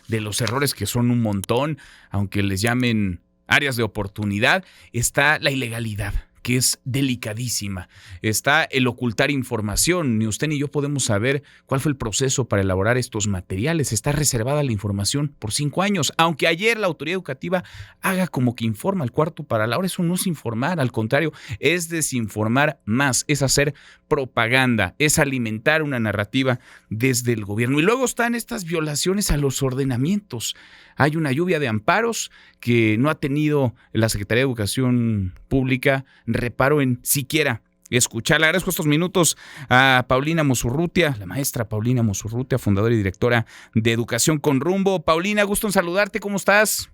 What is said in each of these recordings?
de los errores, que son un montón, aunque les llamen áreas de oportunidad, está la ilegalidad, que es delicadísima. Está el ocultar información. Ni usted ni yo podemos saber cuál fue el proceso para elaborar estos materiales. Está reservada la información por 5 años. Aunque ayer la autoridad educativa haga como que informa al cuarto para la hora, eso no es informar, al contrario, es desinformar más, es hacer propaganda, es alimentar una narrativa desde el gobierno. Y luego están estas violaciones a los ordenamientos. Hay una lluvia de amparos que no ha tenido la Secretaría de Educación Pública reparo en siquiera escuchar. Le agradezco estos minutos a Paulina Mosurrutia, la maestra Paulina Mosurrutia, fundadora y directora de Educación con Rumbo. Paulina, gusto en saludarte, ¿cómo estás?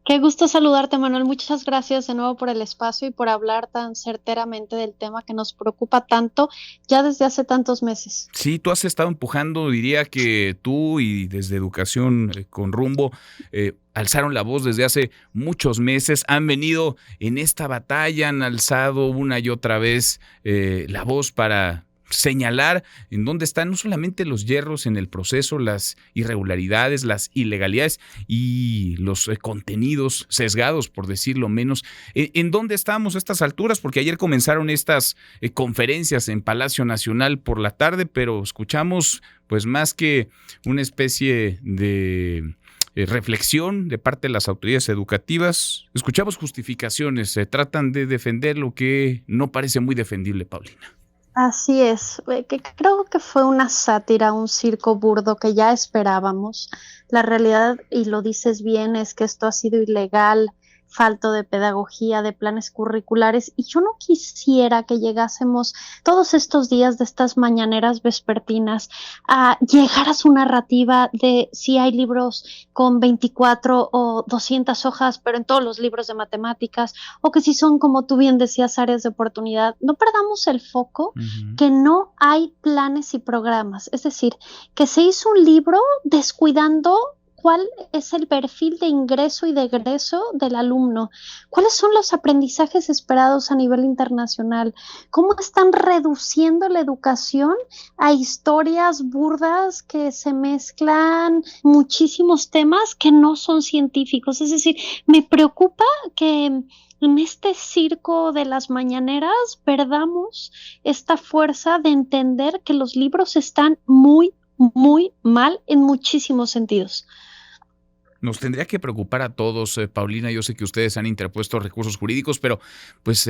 Qué gusto saludarte, Manuel. Muchas gracias de nuevo por el espacio y por hablar tan certeramente del tema que nos preocupa tanto ya desde hace tantos meses. Sí, tú has estado empujando, diría que tú y desde Educación con Rumbo alzaron la voz desde hace muchos meses, han venido en esta batalla, han alzado una y otra vez la voz para señalar en dónde están no solamente los hierros en el proceso, las irregularidades, las ilegalidades y los contenidos sesgados, por decirlo menos. ¿En dónde estamos a estas alturas? Porque ayer comenzaron estas conferencias en Palacio Nacional por la tarde, pero escuchamos pues más que una especie de reflexión de parte de las autoridades educativas. Escuchamos justificaciones, se tratan de defender lo que no parece muy defendible, Paulina. Así es, que creo que fue una sátira, un circo burdo que ya esperábamos. La realidad, y lo dices bien, es que esto ha sido ilegal, falto de pedagogía, de planes curriculares, y yo no quisiera que llegásemos todos estos días de estas mañaneras vespertinas a llegar a su narrativa de si hay libros con 24 o 200 hojas, pero en todos los libros de matemáticas, o que si son, como tú bien decías, áreas de oportunidad. No perdamos el foco que no hay planes y programas, es decir, que se hizo un libro descuidando cuál es el perfil de ingreso y de egreso del alumno, cuáles son los aprendizajes esperados a nivel internacional, cómo están reduciendo la educación a historias burdas que se mezclan muchísimos temas que no son científicos. Es decir, me preocupa que en este circo de las mañaneras perdamos esta fuerza de entender que los libros están muy mal en muchísimos sentidos. Nos tendría que preocupar a todos, Paulina. Yo sé que ustedes han interpuesto recursos jurídicos, pero pues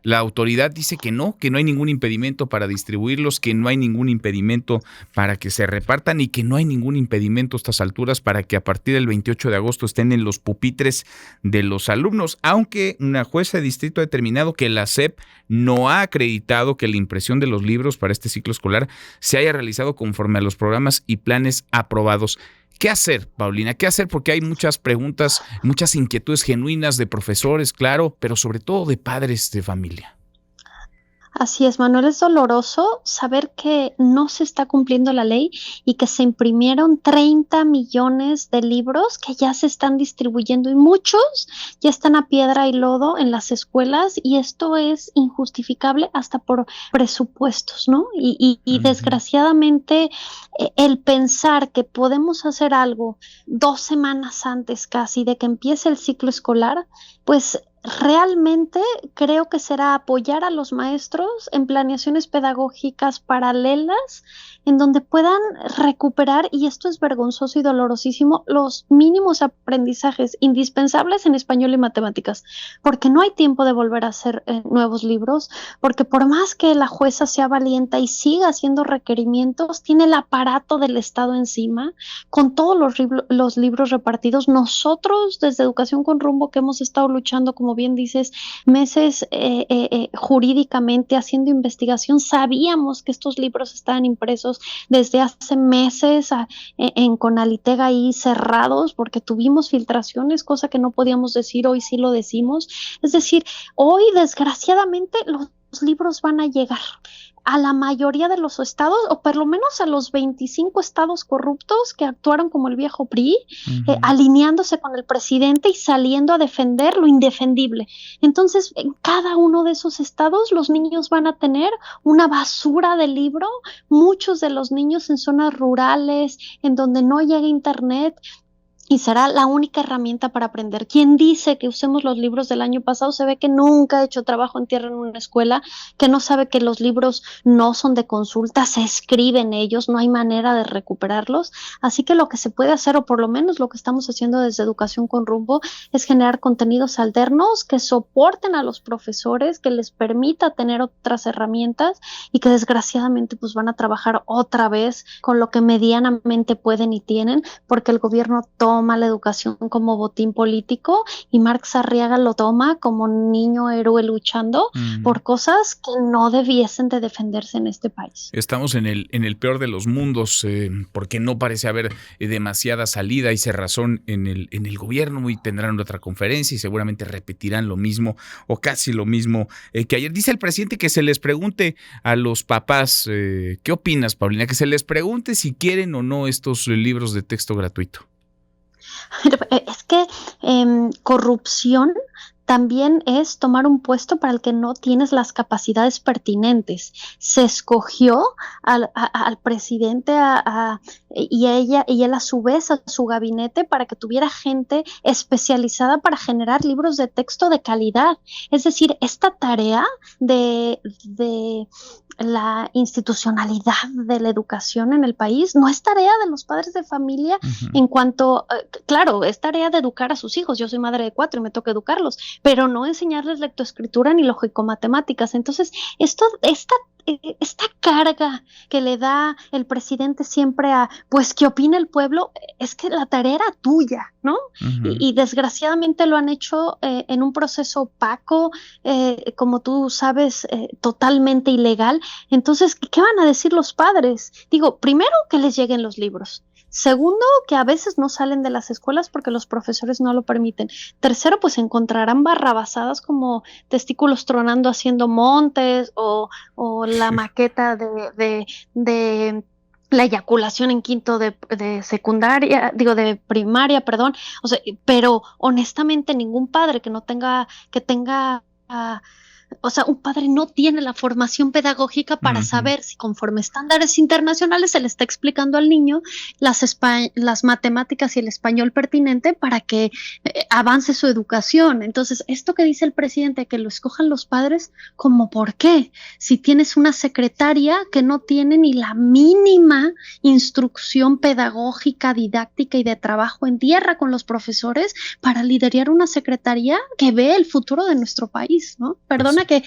la autoridad dice que no hay ningún impedimento para distribuirlos, que no hay ningún impedimento para que se repartan y que no hay ningún impedimento a estas alturas para que a partir del 28 de agosto estén en los pupitres de los alumnos, aunque una jueza de distrito ha determinado que la SEP no ha acreditado que la impresión de los libros para este ciclo escolar se haya realizado conforme a los programas y planes aprobados. ¿Qué hacer, Paulina? ¿Qué hacer? Porque hay muchas preguntas, muchas inquietudes genuinas de profesores, claro, pero sobre todo de padres de familia. Así es, Manuel, es doloroso saber que no se está cumpliendo la ley y que se imprimieron 30 millones de libros que ya se están distribuyendo y muchos ya están a piedra y lodo en las escuelas, y esto es injustificable hasta por presupuestos, ¿no? Y desgraciadamente el pensar que podemos hacer algo 2 semanas antes casi de que empiece el ciclo escolar, pues realmente creo que será apoyar a los maestros en planeaciones pedagógicas paralelas en donde puedan recuperar, y esto es vergonzoso y dolorosísimo, los mínimos aprendizajes indispensables en español y matemáticas, porque no hay tiempo de volver a hacer nuevos libros, porque por más que la jueza sea valiente y siga haciendo requerimientos, tiene el aparato del Estado encima, con todos los libros repartidos. Nosotros desde Educación con Rumbo, que hemos estado luchando, como bien dices, meses jurídicamente haciendo investigación, sabíamos que estos libros estaban impresos desde hace meses en Conalitega ahí cerrados, porque tuvimos filtraciones, cosa que no podíamos decir, hoy sí lo decimos. Es decir, hoy desgraciadamente los libros van a llegar a la mayoría de los estados, o por lo menos a los 25 estados corruptos que actuaron como el viejo PRI, alineándose con el presidente y saliendo a defender lo indefendible. Entonces, en cada uno de esos estados los niños van a tener una basura de libro, muchos de los niños en zonas rurales, en donde no llega internet, y será la única herramienta para aprender. Quien dice que usemos los libros del año pasado se ve que nunca ha hecho trabajo en tierra en una escuela, que no sabe que los libros no son de consulta, se escriben ellos, no hay manera de recuperarlos. Así que lo que se puede hacer, o por lo menos lo que estamos haciendo desde Educación con Rumbo, es generar contenidos alternos que soporten a los profesores, que les permita tener otras herramientas y que desgraciadamente pues van a trabajar otra vez con lo que medianamente pueden y tienen, porque el gobierno toma la educación como botín político y Marx Arriaga lo toma como niño héroe luchando por cosas que no debiesen de defenderse en este país. Estamos en el peor de los mundos, porque no parece haber demasiada salida y cerrazón en el gobierno, y tendrán otra conferencia y seguramente repetirán lo mismo o casi lo mismo que ayer. Dice el presidente que se les pregunte a los papás, ¿qué opinas, Paulina? Que se les pregunte si quieren o no estos libros de texto gratuito. Es que corrupción también es tomar un puesto para el que no tienes las capacidades pertinentes. Se escogió al presidente y él a su vez a su gabinete para que tuviera gente especializada para generar libros de texto de calidad. Es decir, esta tarea de la institucionalidad de la educación en el país no es tarea de los padres de familia en cuanto, claro, es tarea de educar a sus hijos. Yo soy madre de 4 y me toca educarlos, pero no enseñarles lectoescritura ni lógico-matemáticas. Entonces, esta carga que le da el presidente siempre a, pues, ¿qué opina el pueblo? Es que la tarea era tuya, ¿no? Y desgraciadamente lo han hecho en un proceso opaco, como tú sabes, totalmente ilegal. Entonces, ¿qué van a decir los padres? Digo, primero, que les lleguen los libros. Segundo, que a veces no salen de las escuelas porque los profesores no lo permiten. Tercero, pues encontrarán barrabasadas como testículos tronando haciendo montes o la maqueta de la eyaculación en quinto de secundaria, de primaria, perdón. O sea, pero honestamente ningún padre que tenga o sea, un padre no tiene la formación pedagógica para saber si conforme estándares internacionales se le está explicando al niño las matemáticas y el español pertinente para que avance su educación. Entonces, esto que dice el presidente, que lo escojan los padres, ¿cómo por qué? Si tienes una secretaria que no tiene ni la mínima instrucción pedagógica, didáctica y de trabajo en tierra con los profesores para liderar una secretaría que ve el futuro de nuestro país, ¿no? Perdona que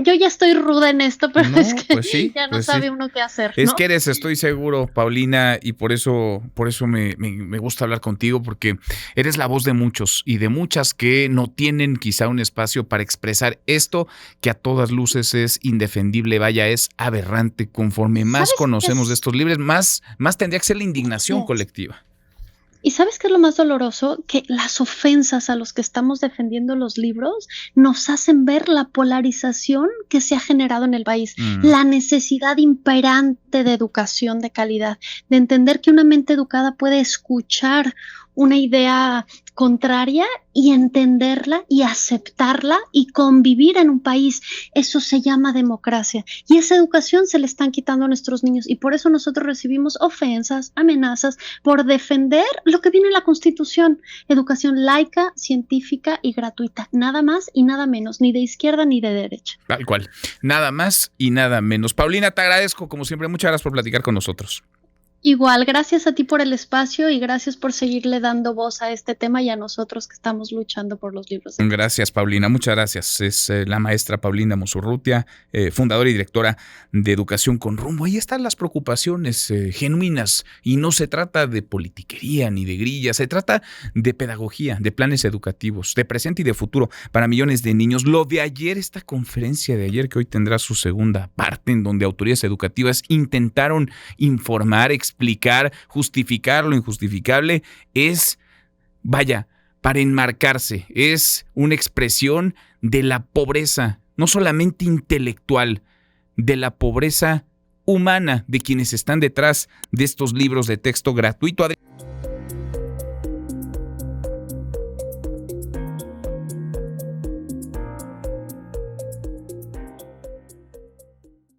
yo ya estoy ruda en esto, pero no, es que pues sí, ya no sabe uno qué hacer, ¿no? Es que estoy seguro, Paulina, y por eso me gusta hablar contigo, porque eres la voz de muchos y de muchas que no tienen quizá un espacio para expresar esto que a todas luces es indefendible, vaya, es aberrante. Conforme más conocemos de estos libros, más tendría que ser la indignación colectiva. ¿Y sabes qué es lo más doloroso? Que las ofensas a los que estamos defendiendo los libros nos hacen ver la polarización que se ha generado en el país, la necesidad imperante de educación de calidad, de entender que una mente educada puede escuchar una idea contraria y entenderla y aceptarla y convivir en un país. Eso se llama democracia. Y esa educación se le están quitando a nuestros niños, y por eso nosotros recibimos ofensas, amenazas por defender lo que viene en la Constitución: educación laica, científica y gratuita. Nada más y nada menos, ni de izquierda ni de derecha. Tal cual. Nada más y nada menos. Paulina, te agradezco, como siempre. Muchas gracias por platicar con nosotros. Igual, gracias a ti por el espacio y gracias por seguirle dando voz a este tema y a nosotros que estamos luchando por los libros. Gracias, Paulina, muchas gracias. Es la maestra Paulina Musurrutia, fundadora y directora de Educación con Rumbo. Ahí están las preocupaciones genuinas, y no se trata de politiquería ni de grilla, se trata de pedagogía, de planes educativos, de presente y de futuro para millones de niños. Lo de ayer, esta conferencia de ayer, que hoy tendrá su segunda parte, en donde autoridades educativas intentaron informar, explicar, justificar lo injustificable, es, vaya, para enmarcarse, es una expresión de la pobreza, no solamente intelectual, de la pobreza humana de quienes están detrás de estos libros de texto gratuito.